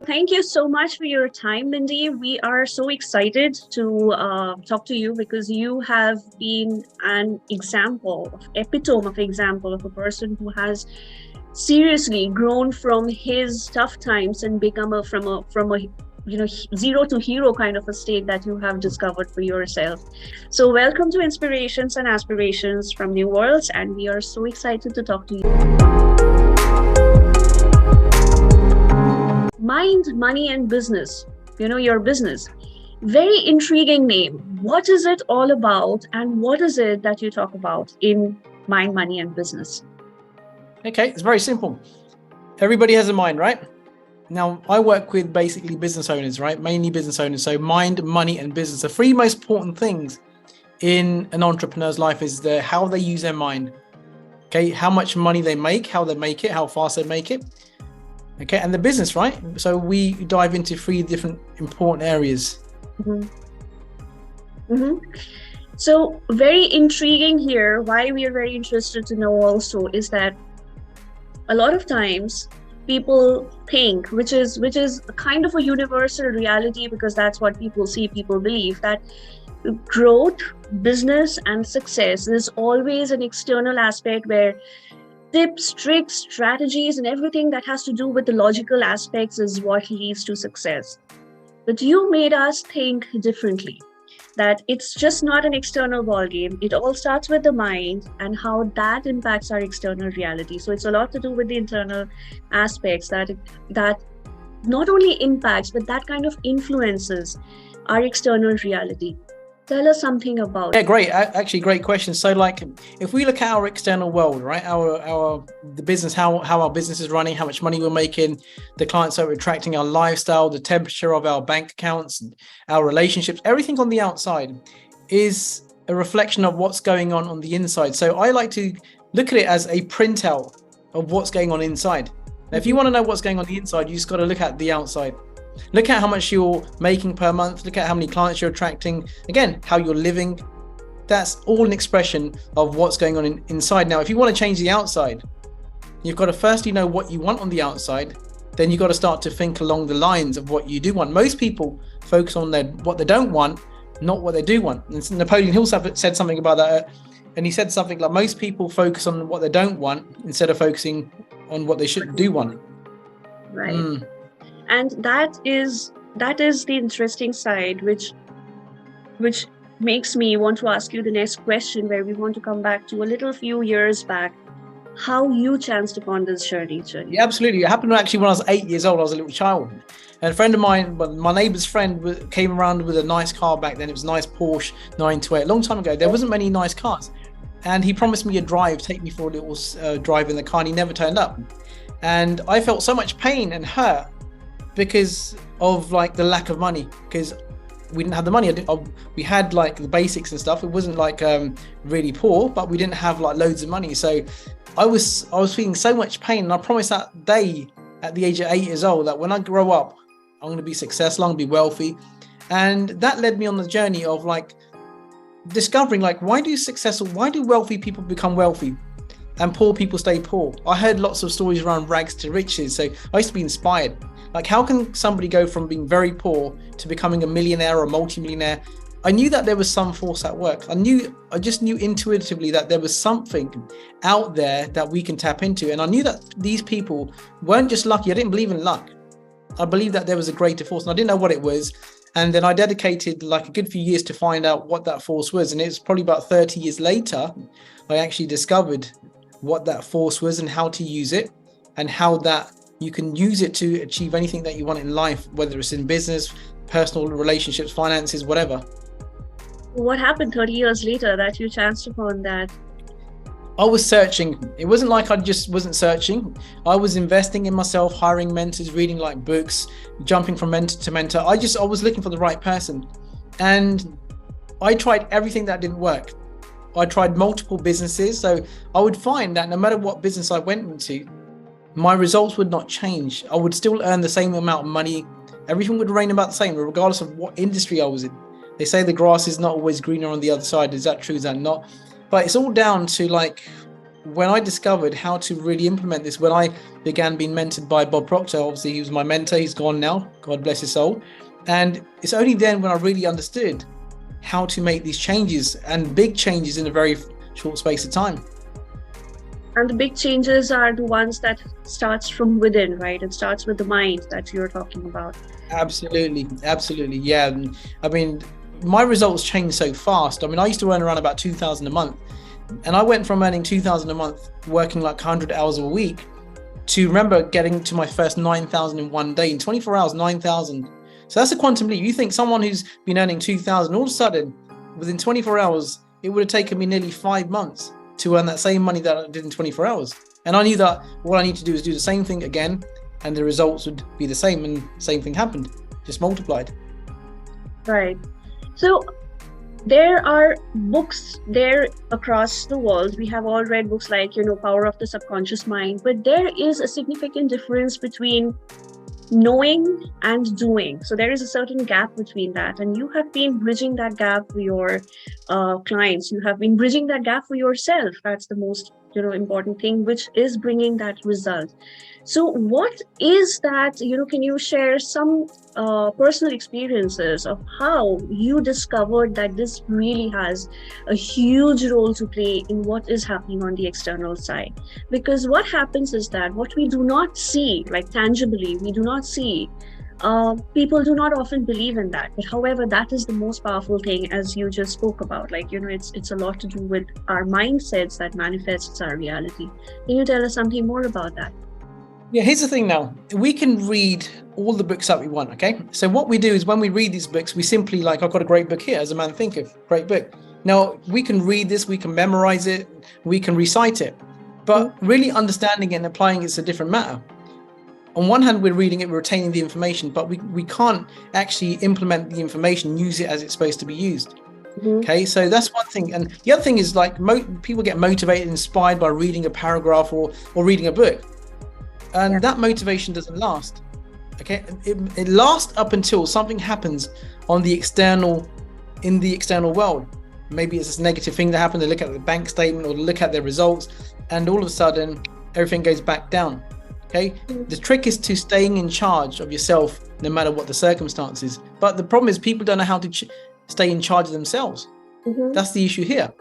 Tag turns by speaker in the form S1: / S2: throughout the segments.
S1: Thank you so much for your time, Mindy. We are so excited to talk to you because you have been an epitome of example of a person who has seriously grown from his tough times and become from a zero to hero kind of a state that you have discovered for yourself. So welcome to Inspirations and Aspirations from Neuworldz, and we are so excited to talk to you. Mind, money, and business. Your business. Very intriguing name. What is it all about, and what is it that you talk about in Mind, Money, and Business?
S2: Okay, it's very simple. Everybody has a mind, right? Now, I work with basically business owners, right? Mainly business owners. So mind, money, and business. The three most important things in an entrepreneur's life is how they use their mind. Okay, how much money they make, how they make it, how fast they make it. Okay, and the business, right? So we dive into three different important areas.
S1: So very intriguing here. Why we are very interested to know also is that a lot of times people think, which is a kind of a universal reality, because that's what people see, people believe, that growth, business, and success is always an external aspect where tips, tricks, strategies, and everything that has to do with the logical aspects is what leads to success. But you made us think differently, that it's just not an external ballgame. It all starts with the mind and how that impacts our external reality. So it's a lot to do with the internal aspects that not only impacts, but that kind of influences our external reality. Tell us something about
S2: it. Yeah, great. Actually, great question. So like, if we look at our external world, right, the business, how our business is running, how much money we're making, the clients that we're attracting, our lifestyle, the temperature of our bank accounts, our relationships, everything on the outside is a reflection of what's going on the inside. So I like to look at it as a printout of what's going on inside. Now, if you want to know what's going on the inside, you just got to look at the outside. Look at how much you're making per month. Look at how many clients you're attracting. Again, how you're living. That's all an expression of what's going on inside. Now, if you want to change the outside, you've got to firstly know what you want on the outside. Then you've got to start to think along the lines of what you do want. Most people focus on what they don't want, not what they do want. And Napoleon Hill said something about that. And he said something like, most people focus on what they don't want instead of focusing on what they do want.
S1: Right. And that is the interesting side, which makes me want to ask you the next question, where we want to come back to a few years back, how you chanced upon this journey.
S2: Yeah, absolutely. It happened actually when I was 8 years old. I was a little child. And a friend of mine, my neighbour's friend, came around with a nice car back then. It was a nice Porsche 928. A long time ago, there wasn't many nice cars. And he promised me a drive, take me for a little drive in the car, and he never turned up. And I felt so much pain and hurt because of like the lack of money, because we didn't have the money. We had like the basics and stuff. It wasn't like really poor, but we didn't have like loads of money. So I was feeling so much pain, and I promised that day at the age of 8 years old that when I grow up, I'm going to be successful, I'm going to be wealthy. And that led me on the journey of like discovering like, why do wealthy people become wealthy and poor people stay poor? I heard lots of stories around rags to riches. So I used to be inspired. Like, how can somebody go from being very poor to becoming a millionaire or a multimillionaire? I knew that there was some force at work. I just knew intuitively that there was something out there that we can tap into. And I knew that these people weren't just lucky. I didn't believe in luck. I believed that there was a greater force, and I didn't know what it was. And then I dedicated like a good few years to find out what that force was. And it was probably about 30 years later, I actually discovered what that force was and how to use it, and how that you can use it to achieve anything that you want in life, whether it's in business, personal relationships, finances, whatever.
S1: What happened 30 years later that you chanced upon that?
S2: I was searching. It wasn't like I just wasn't searching. I was investing in myself, hiring mentors, reading like books, jumping from mentor to mentor. I was looking for the right person. And I tried everything that didn't work. I tried multiple businesses. So I would find that no matter what business I went into, my results would not change. I would still earn the same amount of money. Everything would remain about the same, regardless of what industry I was in. They say the grass is not always greener on the other side. Is that true? Is that not? But it's all down to like when I discovered how to really implement this, when I began being mentored by Bob Proctor, obviously he was my mentor, he's gone now, God bless his soul. And it's only then when I really understood how to make these changes, and big changes in a very short space of time.
S1: And the big changes are the ones that starts from within, right? It starts with the mind that you're talking about.
S2: Absolutely, absolutely, yeah. I mean, my results changed so fast. I mean, I used to earn around about 2,000 a month. And I went from earning 2,000 a month, working like 100 hours a week, to remember getting to my first 9,000 in one day. In 24 hours, 9,000. So that's a quantum leap. You think someone who's been earning 2,000, all of a sudden, within 24 hours, it would have taken me nearly 5 months to earn that same money that I did in 24 hours. And I knew that what I need to do is do the same thing again, and the results would be the same, and same thing happened, just multiplied.
S1: Right. So there are books there across the world. We have all read books like, Power of the Subconscious Mind, but there is a significant difference between knowing and doing. So there is a certain gap between that, and you have been bridging that gap for your clients. You have been bridging that gap for yourself. That's the most important thing, which is bringing that result. So what is that, can you share some personal experiences of how you discovered that this really has a huge role to play in what is happening on the external side? Because what happens is that what we do not see, like tangibly, we do not see, people do not often believe in that. But however, that is the most powerful thing, as you just spoke about. Like, it's a lot to do with our mindsets that manifests our reality. Can you tell us something more about that?
S2: Yeah, here's the thing now. We can read all the books that we want, okay? So what we do is when we read these books, we simply like, I've got a great book here, As a Man Thinketh, great book. Now, we can read this, we can memorize it, we can recite it, but really understanding it and applying it is a different matter. On one hand, we're reading it, we're retaining the information, but we can't actually implement the information, use it as it's supposed to be used. Okay, so that's one thing. And the other thing is like people get motivated, inspired by reading a paragraph or reading a book. And that motivation doesn't last. Okay, it lasts up until something happens in the external world. Maybe it's this negative thing that happened. They look at the bank statement or look at their results, and all of a sudden everything goes back down. Okay, the trick is to staying in charge of yourself no matter what the circumstances. But the problem is people don't know how to stay in charge of themselves. That's the issue here.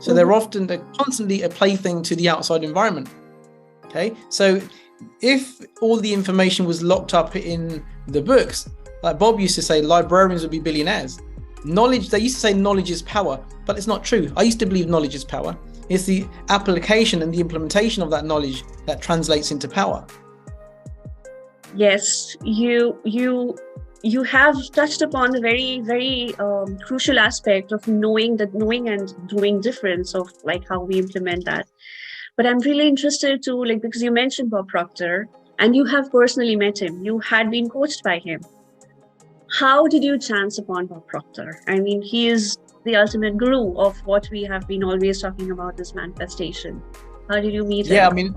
S2: So they're constantly a plaything to the outside environment. Okay, so if all the information was locked up in the books, like Bob used to say, librarians would be billionaires. Knowledge, they used to say knowledge is power, but it's not true. I used to believe knowledge is power. It's the application and the implementation of that knowledge that translates into power.
S1: Yes, you have touched upon a very, very crucial aspect of knowing and doing difference of like how we implement that. But I'm really interested to because you mentioned Bob Proctor and you have personally met him, you had been coached by him. How did you chance upon Bob Proctor? I mean, he is the ultimate guru of what we have been always talking about, this manifestation. How did you meet him?
S2: Yeah, I mean,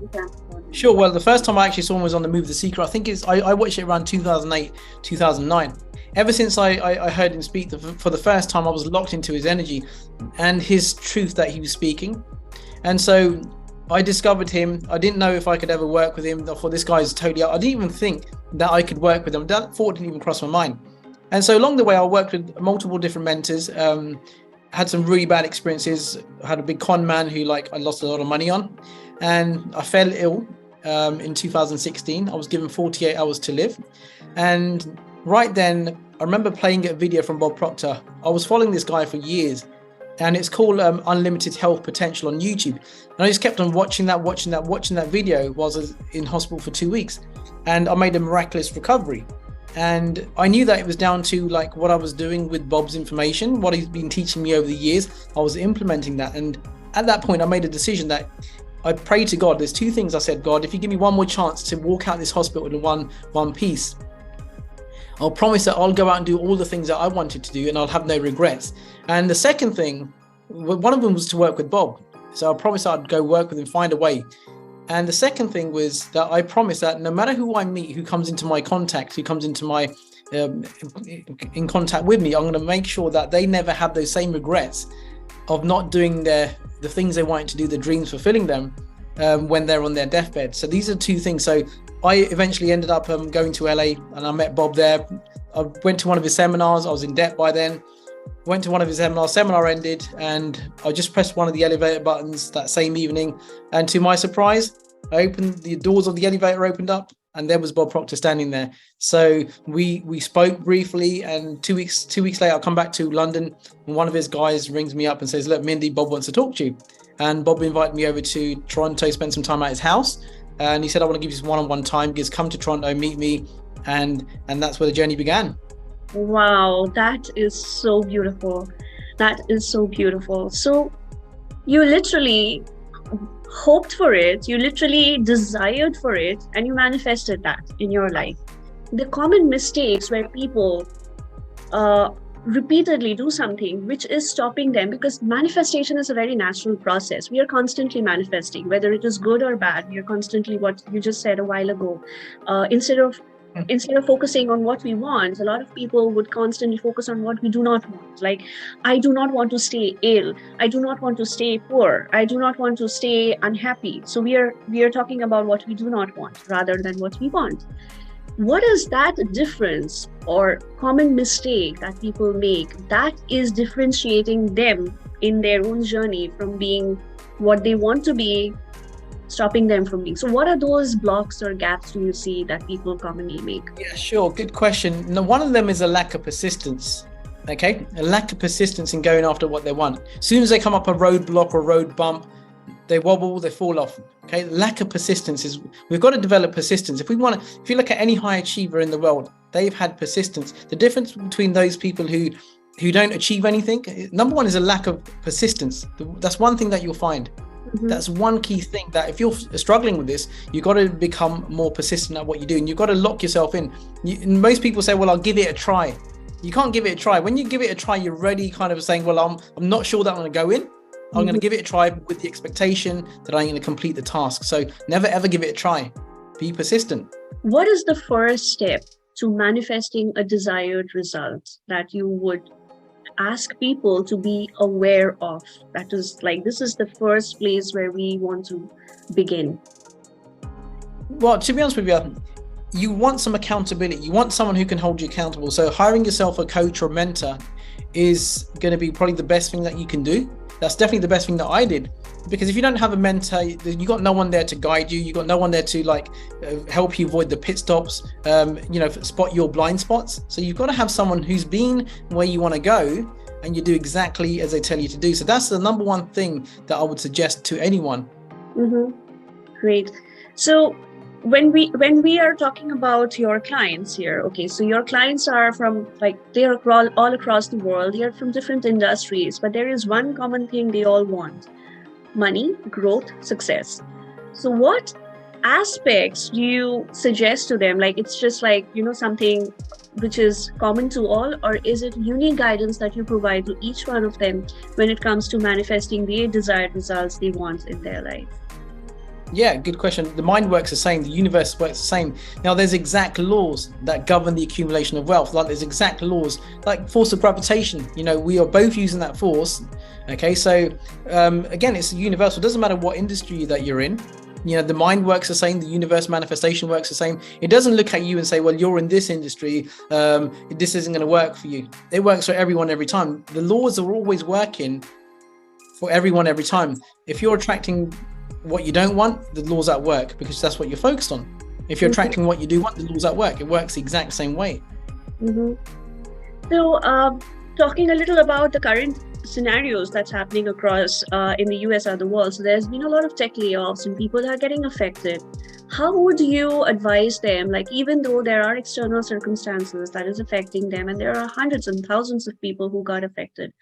S2: sure. Well, the first time I actually saw him was on the movie The Secret. I think I watched it around 2008, 2009. Ever since I heard him speak for the first time, I was locked into his energy and his truth that he was speaking. And so I discovered him. I didn't know if I could ever work with him. I thought this guy is totally out. I didn't even think that I could work with him. That thought didn't even cross my mind. And so along the way, I worked with multiple different mentors, had some really bad experiences. I had a big con man who I lost a lot of money on, and I fell ill in 2016. I was given 48 hours to live. And right then, I remember playing a video from Bob Proctor. I was following this guy for years, and it's called Unlimited Health Potential on YouTube. And I just kept on watching that video whilst I was in hospital for 2 weeks. And I made a miraculous recovery. And I knew that it was down to what I was doing with Bob's information, what he's been teaching me over the years. I was implementing that. And at that point, I made a decision that I prayed to God. There's two things I said: God, if you give me one more chance to walk out this hospital in one piece, I'll promise that I'll go out and do all the things that I wanted to do and I'll have no regrets. And the second thing, one of them was to work with Bob. So I promised I'd go work with him, find a way. And the second thing was that I promised that no matter who I meet, who comes into my contact, who comes into my in contact with me, I'm going to make sure that they never have those same regrets of not doing the things they wanted to do, the dreams, fulfilling them. when they're on their deathbed. So these are two things. So I eventually ended up going to LA, and I met Bob there. I went to one of his seminars. I was in debt by then. Went to one of his seminars. Seminar ended, and I just pressed one of the elevator buttons that same evening. And to my surprise, the doors of the elevator opened up, and there was Bob Proctor standing there. So we spoke briefly, and 2 weeks later, I come back to London, and one of his guys rings me up and says, "Look, Mindy, Bob wants to talk to you." And Bob invited me over to Toronto, spent some time at his house, and he said, "I want to give you some one-on-one time. Just come to Toronto, meet me," and that's where the journey began.
S1: Wow, that is so beautiful. That is so beautiful. So you literally hoped for it, you literally desired for it, and you manifested that in your life. The common mistakes where people repeatedly do something which is stopping them, because manifestation is a very natural process. We are constantly manifesting, whether it is good or bad. We are constantly, what you just said a while ago, instead of focusing on what we want, a lot of people would constantly focus on what we do not want. Like, I do not want to stay ill, I do not want to stay poor, I do not want to stay unhappy. So we are talking about what we do not want rather than what we want. What is that difference or common mistake that people make that is differentiating them in their own journey from being what they want to be, stopping them from being? So what are those blocks or gaps do you see that people commonly make?
S2: Yeah, sure. Good question. Now, one of them is a lack of persistence. Okay, a lack of persistence in going after what they want. As soon as they come up a roadblock or road bump, they wobble, they fall off. Okay, lack of persistence is, we've got to develop persistence. If you look at any high achiever in the world, they've had persistence. The difference between those people who don't achieve anything, number one, is a lack of persistence. That's one thing that you'll find. Mm-hmm. That's one key thing, that if you're struggling with this, you've got to become more persistent at what you do, and you've got to lock yourself in. Most people say, well, I'll give it a try. You can't give it a try. When you give it a try, you're already kind of saying, well, I'm not sure that I'm going to go in. I'm going to give it a try with the expectation that I'm going to complete the task. So never, ever give it a try. Be persistent. What
S1: is the first step to manifesting a desired result that you would ask people to be aware of? That is like, this is the first place where we want to begin.
S2: Well, to be honest with you, you want some accountability. You want someone who can hold you accountable. So hiring yourself a coach or mentor is going to be probably the best thing that you can do. That's definitely the best thing that I did, because if you don't have a mentor, you got no one there to guide you. You got no one there to help you avoid the pit stops, spot your blind spots. So you've got to have someone who's been where you want to go, and you do exactly as they tell you to do. So that's the number one thing that I would suggest to anyone.
S1: Mm-hmm. Great. So when we are talking about your clients here, okay, so your clients are from, they are all across the world. They are from different industries, but there is one common thing they all want: money, growth, success. So what aspects do you suggest to them? It's just something which is common to all, or is it unique guidance that you provide to each one of them when it comes to manifesting the desired results they want in their life?
S2: Yeah, good question. The mind works the same. The universe works the same. Now, there's exact laws that govern the accumulation of wealth. There's exact laws, like force of gravitation. We are both using that force. Okay, so again, it's universal. It doesn't matter what industry that you're in. The mind works the same. The universe manifestation works the same. It doesn't look at you and say, well, you're in this industry, this isn't going to work for you. It works for everyone every time. The laws are always working for everyone every time. If you're attracting what you don't want, the law's at work, because that's what you're focused on. If you're attracting what you do want, the law's at work. It works the exact same way.
S1: Mm-hmm. So talking a little about the current scenarios that's happening across in the US or the world. So there's been a lot of tech layoffs and people are getting affected. How would you advise them, even though there are external circumstances that is affecting them, and there are hundreds and thousands of people who got affected,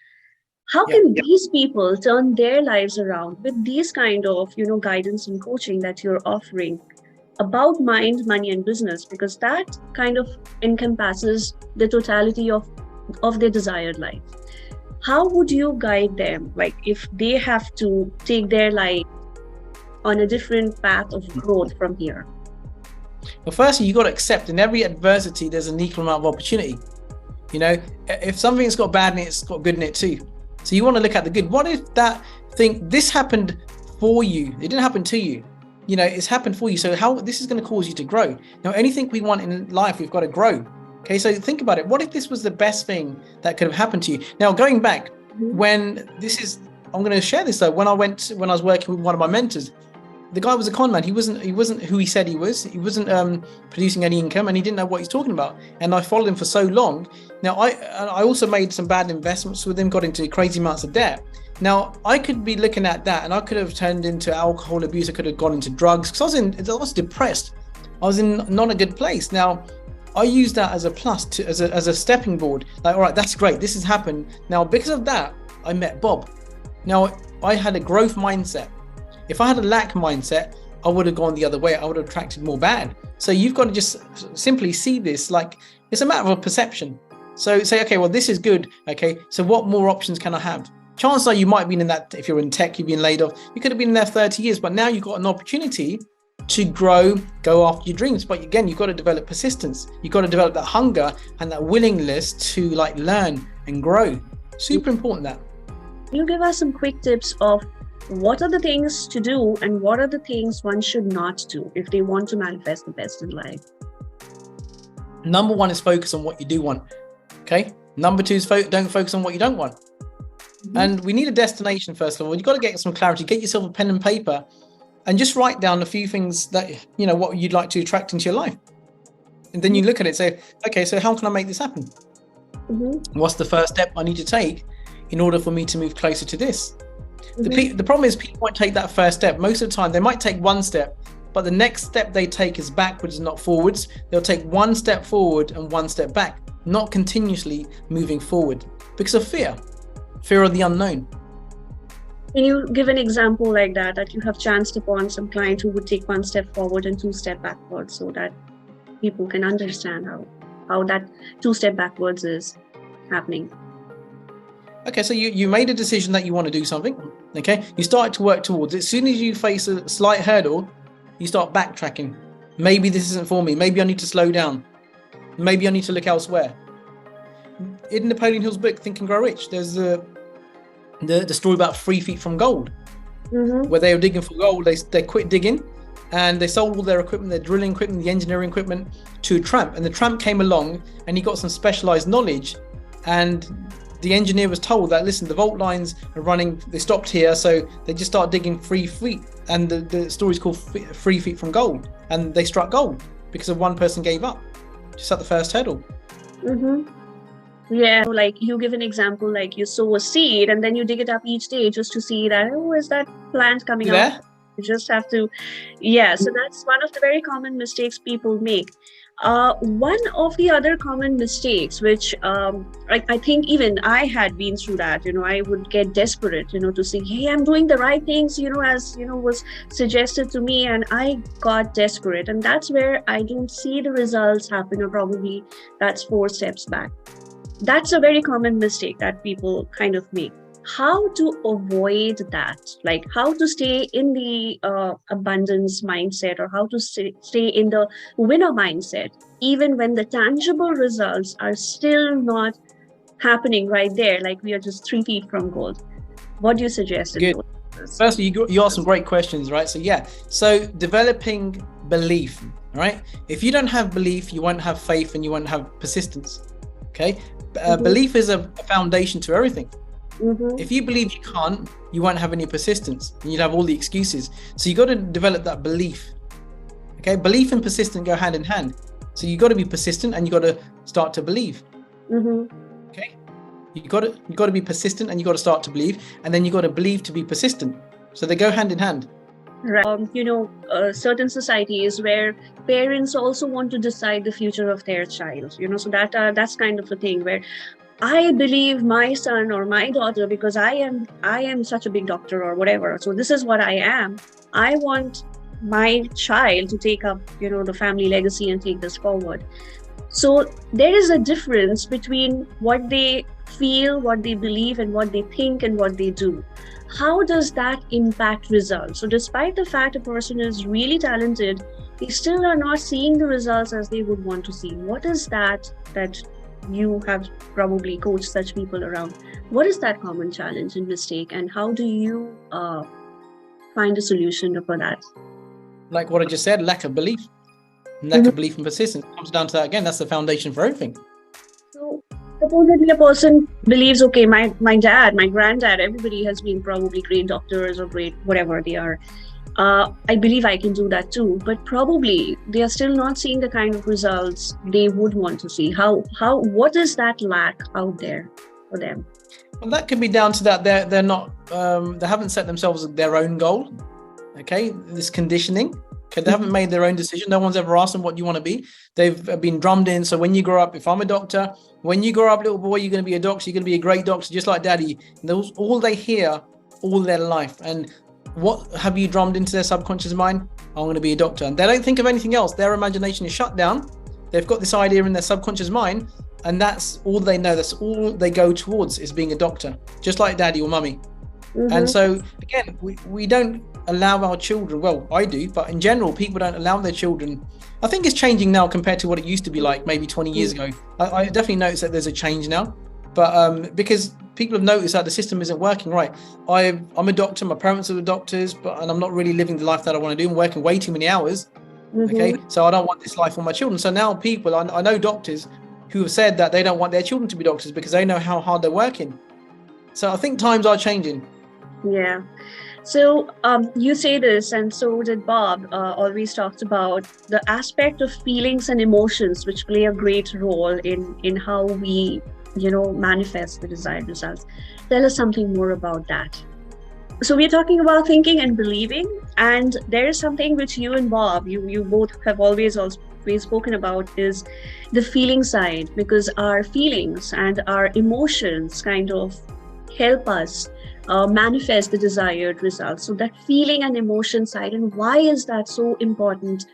S1: how can these people turn their lives around with these kind of, guidance and coaching that you're offering about mind, money, and business? Because that kind of encompasses the totality of their desired life. How would you guide them, if they have to take their life on a different path of growth from here?
S2: Well, firstly, you got to accept in every adversity, there's an equal amount of opportunity. If something's got bad in it, it's got good in it too. So you want to look at the good. What if this happened for you. It didn't happen to you. You know, it's happened for you. So how this is going to cause you to grow. Now, anything we want in life, we've got to grow. Okay, so think about it. What if this was the best thing that could have happened to you? Now, going back, when this is, I'm going to share this though. When I was working with one of my mentors, the guy was a con man. He wasn't who he said he was. He wasn't producing any income, and he didn't know what he's talking about. And I followed him for so long. Now, I also made some bad investments with him, got into crazy amounts of debt. Now, I could be looking at that, and I could have turned into alcohol abuse. I could have gone into drugs because I was depressed. I was in not a good place. Now, I use that as a plus, as a stepping board. Like, all right, that's great. This has happened. Now, because of that, I met Bob. Now, I had a growth mindset. If I had a lack mindset, I would have gone the other way. I would have attracted more bad. So you've got to just simply see this like it's a matter of perception. So say, okay, well, this is good. Okay, so what more options can I have? Chances are you might have been in that, if you're in tech, you've been laid off. You could have been there 30 years, but now you've got an opportunity to grow, go after your dreams. But again, you've got to develop persistence. You've got to develop that hunger and that willingness to like learn and grow. Super important that.
S1: You give us some quick tips of what are the things to do and what are the things one should not do if they want to manifest the best in life?
S2: Number one is focus on what you do want. Okay. Number two is don't focus on what you don't want. And we need a destination, first of all. You've got to get some clarity, get yourself a pen and paper and just write down a few things that, you know, what you'd like to attract into your life. And then you look at it, say, okay, so how can I make this happen? What's the first step I need to take in order for me to move closer to this? The problem is people won't take that first step. Most of the time, they might take one step, but the next step they take is backwards, not forwards. They'll take one step forward and one step back, not continuously moving forward because of fear of the unknown.
S1: Can you give an example like that you have chanced upon some client who would take one step forward and two step backwards so that people can understand how that two step backwards is happening?
S2: Okay, so you made a decision that you want to do something. Okay, you start to work towards it. As soon as you face a slight hurdle, you start backtracking. Maybe this isn't for me. Maybe I need to slow down. Maybe I need to look elsewhere. In Napoleon Hill's book, Think and Grow Rich, there's the story about 3 feet from gold, where they were digging for gold. They quit digging and they sold all their equipment, their drilling equipment, the engineering equipment to a tramp. And the tramp came along and he got some specialized knowledge. And the engineer was told that, listen, the vault lines are running, they stopped here. So they just start digging 3 feet. And the story's called 3 feet from gold. And they struck gold because of one person gave up just at the first hurdle.
S1: Yeah, like you give an example, like you sow a seed and then you dig it up each day just to see that, oh, is that plant coming up? You just have to, so that's one of the very common mistakes people make. One of the other common mistakes, which I think even I had been through that, I would get desperate, to say, hey, I'm doing the right things, as, was suggested to me, and I got desperate. And that's where I don't see the results happen, or probably that's 4 steps back. That's a very common mistake that people kind of make. How to avoid that? Like how to stay in the abundance mindset, or how to stay in the winner mindset, even when the tangible results are still not happening right there, like we are just 3 feet from gold. What do you suggest?
S2: Good. Firstly, you asked some great questions, right? So developing belief, right? If you don't have belief, you won't have faith and you won't have persistence. Okay. Belief is a foundation to everything. If you believe you can't, you won't have any persistence and you'd have all the excuses. So you got to develop that belief. Okay. Belief and persistence go hand in hand. So you got to be persistent and you got to start to believe. Okay. You got to be persistent and you got to start to believe, and then you got to believe to be persistent. So they go hand in hand.
S1: Right. Certain societies where parents also want to decide the future of their child, so that's kind of a thing where I believe my son or my daughter, because I am such a big doctor or whatever. So this is what I am. I want my child to take up, the family legacy and take this forward. So there is a difference between what they feel, what they believe, and what they think and what they do. How does that impact results? So despite the fact a person is really talented, they still are not seeing the results as they would want to see. What is that you have probably coached such people around? What is that common challenge and mistake, and how do you find a solution for that?
S2: Like what I just said, lack of belief. Lack of belief and persistence comes down to that again. That's the foundation for everything.
S1: So supposedly a person believes, okay, my dad, my granddad, everybody has been probably great doctors or great whatever they are. I believe I can do that too, but probably they are still not seeing the kind of results they would want to see. What is that lack out there for them?
S2: Well, that could be down to that they're not they haven't set themselves their own goal. Okay, this conditioning. Okay, they haven't made their own decision. No one's ever asked them what you want to be. They've been drummed in. So when you grow up, if I'm a doctor, when you grow up, little boy, you're going to be a doctor. You're going to be a great doctor, just like daddy. And those all they hear all their life. And what have you drummed into their subconscious mind? I'm going to be a doctor. And they don't think of anything else. Their imagination is shut down. They've got this idea in their subconscious mind, and that's all they know. That's all they go towards, is being a doctor, just like daddy or mummy. And so again, we don't allow our children, well, I do, but in general, people don't allow their children. I think it's changing now compared to what it used to be like maybe 20 years ago. I definitely noticed that there's a change now, but because people have noticed that the system isn't working right. I'm a doctor, my parents are doctors, and I'm not really living the life that I want to do. I'm working way too many hours. Okay, so I don't want this life for my children. So now people, I know doctors who have said that they don't want their children to be doctors because they know how hard they're working. So I think times are changing.
S1: Yeah. So you say this, and so did Bob, always talked about the aspect of feelings and emotions, which play a great role in how we, manifest the desired results. Tell us something more about that. So we're talking about thinking and believing, and there is something which you and Bob, you both have always spoken about, is the feeling side, because our feelings and our emotions kind of help us manifest the desired results. So that feeling and emotion side, and why is that so important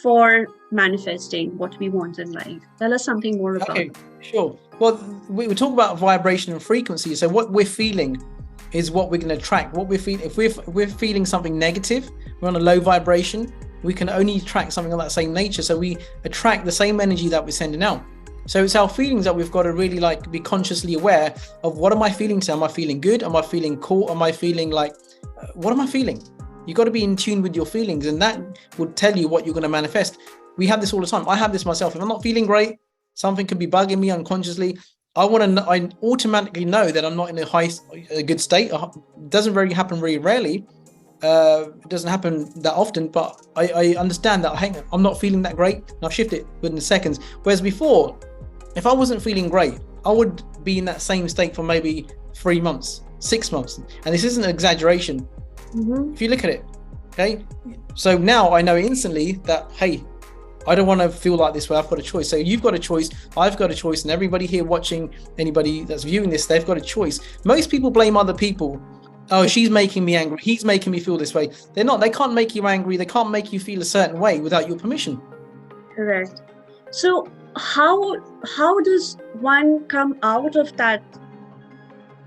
S1: for manifesting what we want in life? Tell us something more about it.
S2: Sure. Well, we talk about vibration and frequency. So what we're feeling is what we're going to attract. What we're feeling, if we're feeling something negative, we're on a low vibration, we can only attract something of that same nature. So we attract the same energy that we're sending out. So it's our feelings that we've got to really be consciously aware of. What am I feeling? So am I feeling good? Am I feeling cool? Am I feeling what am I feeling? You've got to be in tune with your feelings, and that would tell you what you're going to manifest. We have this all the time. I have this myself. If I'm not feeling great, something could be bugging me unconsciously. I automatically know that I'm not in a good state. It doesn't really happen very rarely. It doesn't happen that often, but I understand that I'm not feeling that great, and I've shifted within seconds. Whereas before, if I wasn't feeling great, I would be in that same state for maybe 3 months, 6 months. And this isn't an exaggeration. If you look at it, okay? So now I know instantly that, hey, I don't want to feel like this way. I've got a choice. So you've got a choice. I've got a choice. And everybody here watching, anybody that's viewing this, they've got a choice. Most people blame other people. Oh, she's making me angry. He's making me feel this way. They're not. They can't make you angry. They can't make you feel a certain way without your permission.
S1: Correct. So how does one come out of that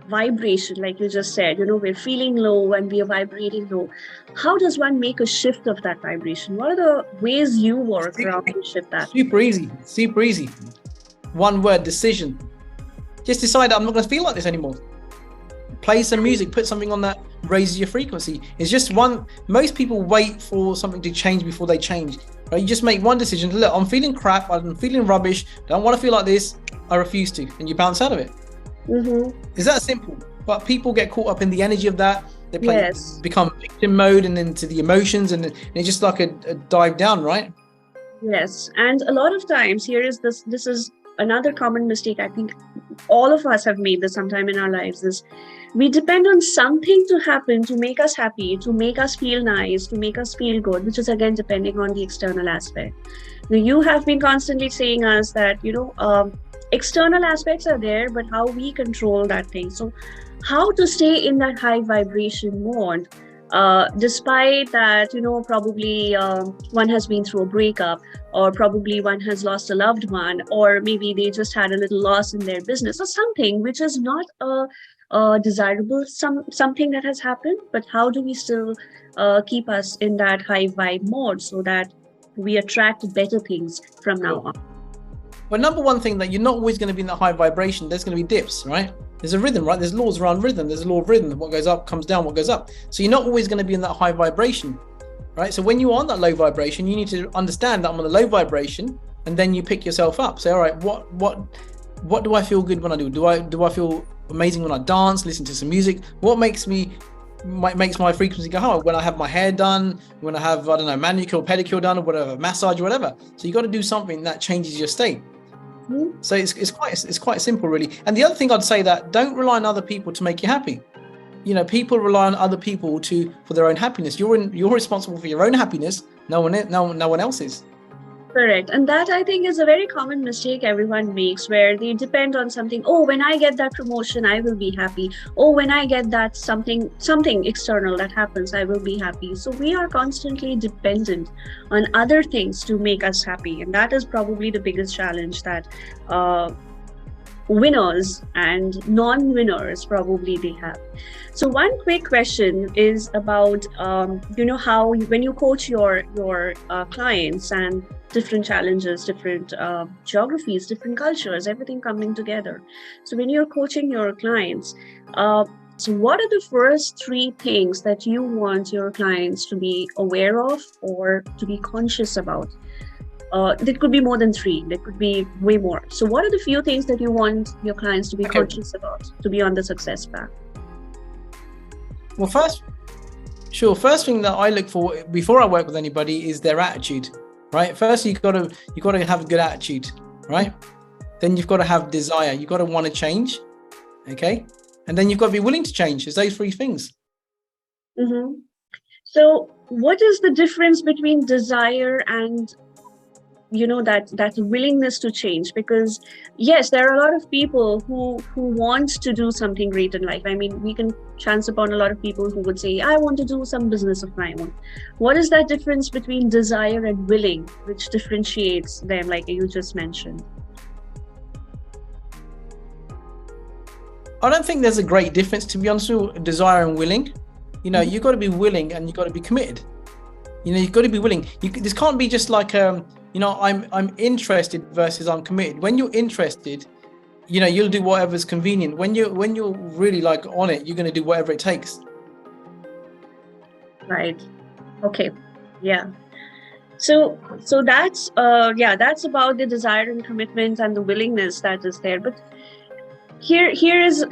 S1: vibration, like you just said? We're feeling low and we are vibrating low. How does one make a shift of that vibration? What are the ways you work around to shift that?
S2: Super easy. One word: decision. Just decide I'm not going to feel like this anymore. Play some music, put something on that raises your frequency. It's just one. Most people wait for something to change before they change. Right? You just make one decision. Look, I'm feeling crap. I'm feeling rubbish. Don't want to feel like this. I refuse to, and you bounce out of it. It's that simple. But people get caught up in the energy of that. They become victim mode and into the emotions, and it's just like a dive down, right?
S1: Yes, and a lot of times here is this. This is another common mistake. I think all of us have made this sometime in our lives. Is we depend on something to happen to make us happy, to make us feel nice, to make us feel good, which is again depending on the external aspect. Now, you have been constantly saying us that external aspects are there, but how we control that thing. So how to stay in that high vibration mode, despite that, probably one has been through a breakup, or probably one has lost a loved one, or maybe they just had a little loss in their business, or something which is not a desirable, something that has happened. But how do we still keep us in that high vibe mode so that we attract better things from now on?
S2: Well, number one thing, that you're not always going to be in that high vibration. There's going to be dips, right? There's a rhythm, right? There's laws around rhythm. There's a law of rhythm. What goes up comes down, what goes up. So you're not always going to be in that high vibration, right? So when you are on that low vibration, you need to understand that I'm on the low vibration, and then you pick yourself up. Say, all right, what do I feel good when I do? Do I feel amazing when I dance, listen to some music? What makes my frequency go higher? When I have my hair done, when I have, I don't know, manicure, pedicure done, or whatever, massage or whatever. So you got to do something that changes your state. So it's quite simple, really. And the other thing I'd say, that don't rely on other people to make you happy. You know, people rely on other people for their own happiness. You're responsible for your own happiness. No one else is.
S1: Correct. And that, I think, is a very common mistake everyone makes, where they depend on something. Oh, when I get that promotion, I will be happy. Oh, when I get that something external that happens, I will be happy. So we are constantly dependent on other things to make us happy. And that is probably the biggest challenge that winners and non-winners probably they have. So one quick question is about how when you coach your clients and different challenges, different geographies, different cultures, everything coming together. So when you're coaching your clients, so what are the first 3 things that you want your clients to be aware of or to be conscious about? There could be more than 3, there could be way more. So what are the few things that you want your clients to be conscious about to be on the success path?
S2: Well, first thing that I look for before I work with anybody is their attitude, right? First, you got to have a good attitude, right? Then you've got to have desire. You've got to want to change, okay? And then you've got to be willing to change. It's those 3 things.
S1: Mm-hmm. So what is the difference between desire and that willingness to change? Because yes, there are a lot of people who want to do something great in life. I mean, we can chance upon a lot of people who would say, I want to do some business of my own. What is that difference between desire and willing, which differentiates them, like you just mentioned?
S2: I don't think there's a great difference, to be honest with you, desire and willing. You've got to be willing and you've got to be committed. You've got to be willing. This can't be just like I'm interested versus I'm committed. When you're interested, you'll do whatever's convenient. When you're really like on it, you're going to do whatever it takes.
S1: Right. Okay. Yeah. So that's that's about the desire and commitment and the willingness that is there. But here is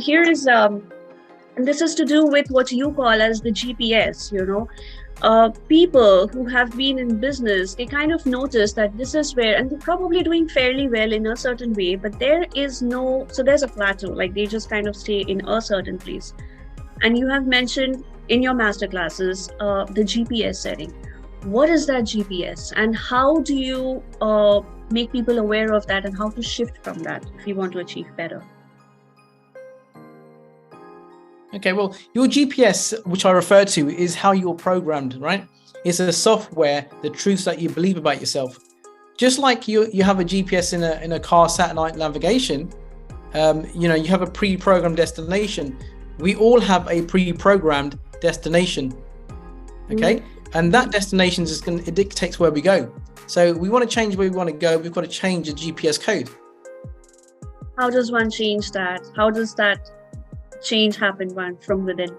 S1: and this is to do with what you call as the GPS. People who have been in business, they kind of notice that this is where, and they're probably doing fairly well in a certain way, but there's a plateau, like they just kind of stay in a certain place. And you have mentioned in your masterclasses the GPS setting. What is that GPS, and how do you make people aware of that, and how to shift from that if you want to achieve better?
S2: Okay, well, your GPS, which I refer to, is how you're programmed, right? It's a software, the truths that you believe about yourself. Just like you have a GPS in a car satellite navigation, you have a pre-programmed destination. We all have a pre-programmed destination, okay? And that destination it dictates where we go. So we want to change where we want to go. We've got to change the GPS code.
S1: How does one change that? How does that change happen from within?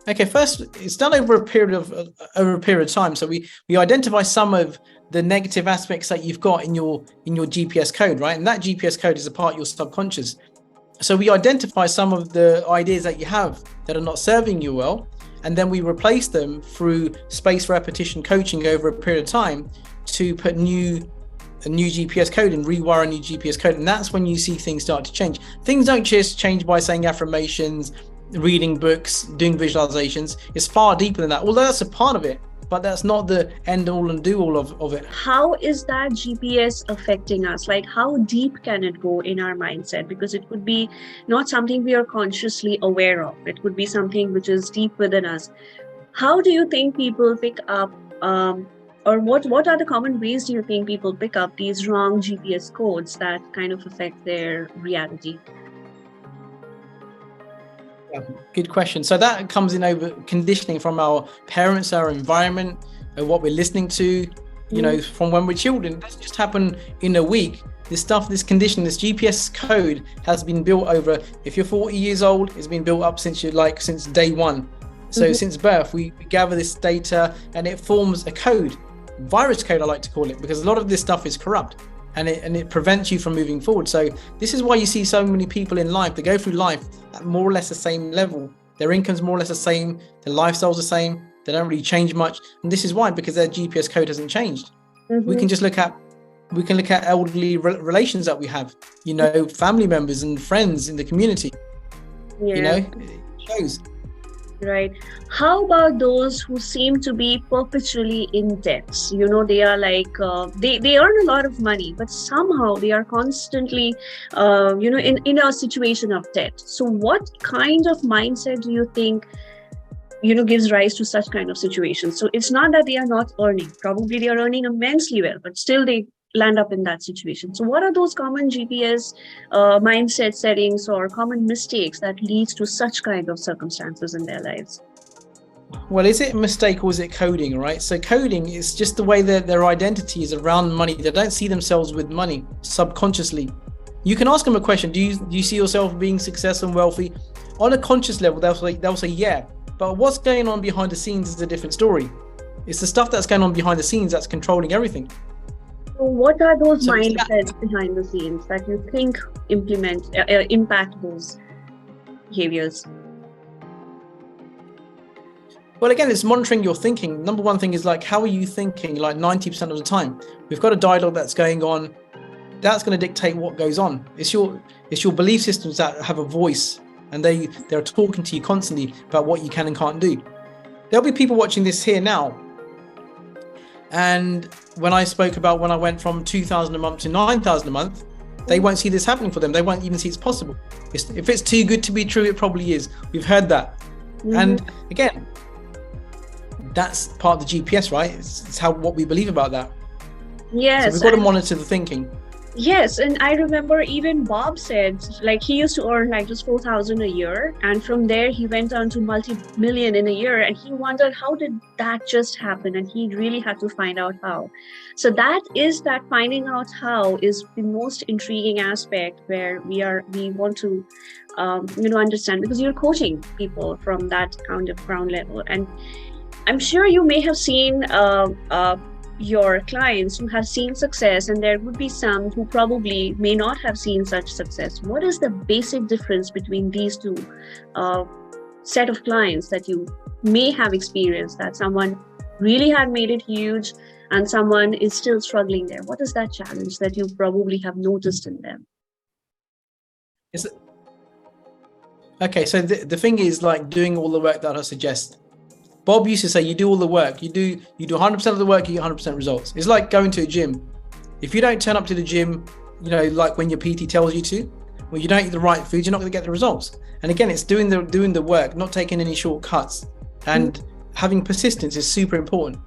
S2: Okay, first, it's done over a period of time. So we identify some of the negative aspects that you've got in your GPS code, right? And that GPS code is a part of your subconscious. So we identify some of the ideas that you have that are not serving you well, and then we replace them through spaced repetition coaching over a period of time to put a new GPS code and rewire a new GPS code. And that's when you see things start to change. Things don't just change by saying affirmations, reading books, doing visualizations. It's far deeper than that, although that's a part of it, but that's not the end all and do all of it.
S1: How is that GPS affecting us? Like, how deep can it go in our mindset? Because it could be not something we are consciously aware of. It could be something which is deep within us. How do you think people pick up or what are the common ways do you think people pick up these wrong GPS codes that kind of affect their reality?
S2: Yeah, good question. So that comes in over conditioning from our parents, our environment, and what we're listening to, from when we're children. It doesn't just happen in a week. this stuff, this condition, this GPS code has been built over, if you're 40 years old, it's been built up since since day one. So since birth, we gather this data and it forms a code, virus code I like to call it, because a lot of this stuff is corrupt and it prevents you from moving forward. So this is why you see so many people in life that go through life at more or less the same level. Their income's more or less the same, their lifestyle's the same, they don't really change much. And this is why, because their GPS code hasn't changed. We can just look at elderly relations that we have, family members and friends in the community. It shows.
S1: Right. How about those who seem to be perpetually in debt? They are like, they earn a lot of money, but somehow they are constantly, in a situation of debt. So what kind of mindset do you think, gives rise to such kind of situations? So it's not that they are not earning. Probably they are earning immensely well, but still they land up in that situation. So what are those common GPS mindset settings or common mistakes that leads to such kind of circumstances in their lives?
S2: Well, is it a mistake or is it coding, right? So coding is just the way that their identity is around money. They don't see themselves with money subconsciously. You can ask them a question. Do you see yourself being successful and wealthy? On a conscious level, they'll say yeah. But what's going on behind the scenes is a different story. It's the stuff that's going on behind the scenes that's controlling everything.
S1: So what are those mindsets behind the scenes that you think impact those behaviors?
S2: Well, again, it's monitoring your thinking. Number one thing is how are you thinking 90% of the time? We've got a dialogue that's going on. That's going to dictate what goes on. It's your belief systems that have a voice, and they're talking to you constantly about what you can and can't do. There'll be people watching this here now. And when I spoke about when I went from 2,000 a month to 9,000 a month, they won't see this happening for them. They won't even see it's possible. If it's too good to be true, it probably is. We've heard that. And again, that's part of the GPS, right? It's what we believe about that.
S1: Yes.
S2: So we've got to monitor the thinking.
S1: Yes, and I remember even Bob said he used to earn just 4,000 a year, and from there he went on to multi-million in a year, and he wondered how did that just happen, and he really had to find out how. So that finding out how is the most intriguing aspect, where we want to understand, because you're coaching people from that kind of ground level. And I'm sure you may have seen your clients who have seen success, and there would be some who probably may not have seen such success. What is the basic difference between these two set of clients that you may have experienced, that someone really had made it huge and someone is still struggling there? What is that challenge that you probably have noticed in them?
S2: Okay, so the thing is doing all the work that I suggest. Bob used to say, you do all the work, you do 100% of the work, you get 100% results. It's like going to a gym. If you don't turn up to the gym, when your PT tells you to, well, you don't eat the right food, you're not going to get the results. And again, it's doing the work, not taking any shortcuts, and having persistence is super important.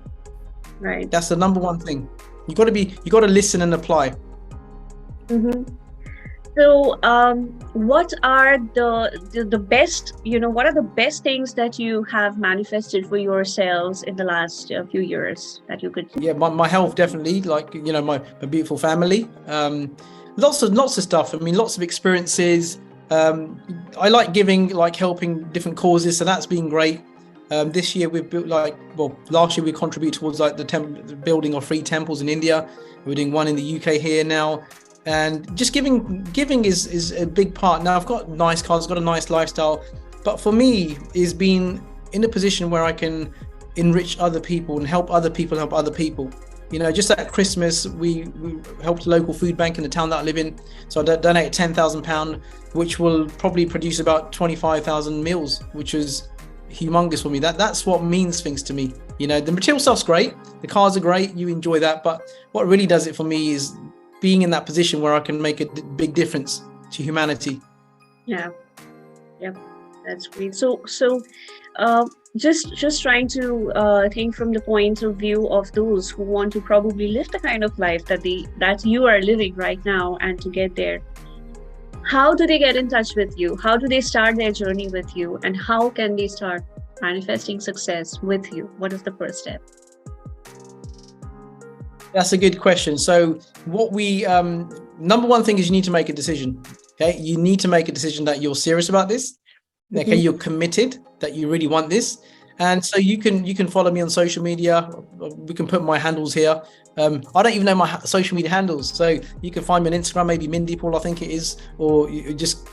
S1: Right.
S2: That's the number one thing. You got to listen and apply.
S1: So what are the best, what are the best things that you have manifested for yourselves in the last few years that you could?
S2: Yeah, my health, definitely, my beautiful family, lots of stuff. I mean, lots of experiences. I like giving, helping different causes, so that's been great. This year we've built last year we contributed towards the building of 3 temples in India. We're doing one in the UK here now. And just giving is a big part. Now I've got nice cars, got a nice lifestyle, but for me is being in a position where I can enrich other people and help other people help other people. Just at Christmas, we helped a local food bank in the town that I live in. So I donated £10,000, which will probably produce about 25,000 meals, which is humongous for me. That's what means things to me. The material stuff's great, the cars are great, you enjoy that, but what really does it for me is being in that position where I can make a big difference to humanity.
S1: Yeah, that's great. So just trying to think from the point of view of those who want to probably live the kind of life that you are living right now, and to get there, how do they get in touch with you? How do they start their journey with you? And how can they start manifesting success with you? What is the first step? That's
S2: a good question. So what we number one thing is you need to make a decision. Okay, you need to make a decision that you're serious about this. Okay, you're committed, that you really want this. And so you can follow me on social media. We can put my handles here. I don't even know my social media handles, so you can find me on Instagram, maybe Mindy Paul, I think it is, or you just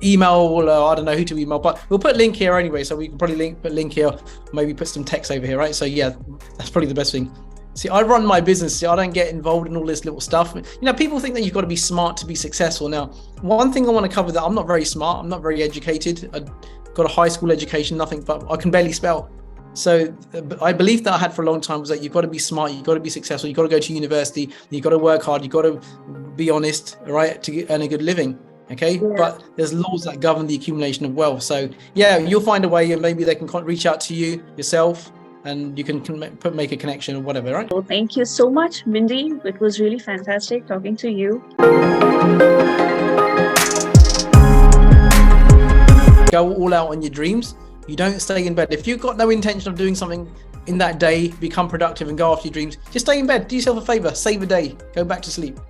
S2: email, or I don't know who to email, but we'll put a link here anyway, so we can probably put a link here, maybe put some text over here, right? So yeah, that's probably the best thing. See, I run my business, so I don't get involved in all this little stuff. You know, people think that you've got to be smart to be successful. Now, one thing I want to cover, that I'm not very smart, I'm not very educated. I got a high school education, nothing, but I can barely spell. So I believe that I had for a long time was that you've got to be smart, you've got to be successful, you've got to go to university, you've got to work hard, you've got to be honest, right, to earn a good living. Okay, yeah. But there's laws that govern the accumulation of wealth. So yeah, you'll find a way, and maybe they can reach out to you yourself, and you can make a connection or whatever, right?
S1: Well, thank you so much, Mindy. It was really fantastic talking to you.
S2: Go all out on your dreams. You don't stay in bed. If you've got no intention of doing something in that day, become productive and go after your dreams, just stay in bed. Do yourself a favor, save a day, go back to sleep.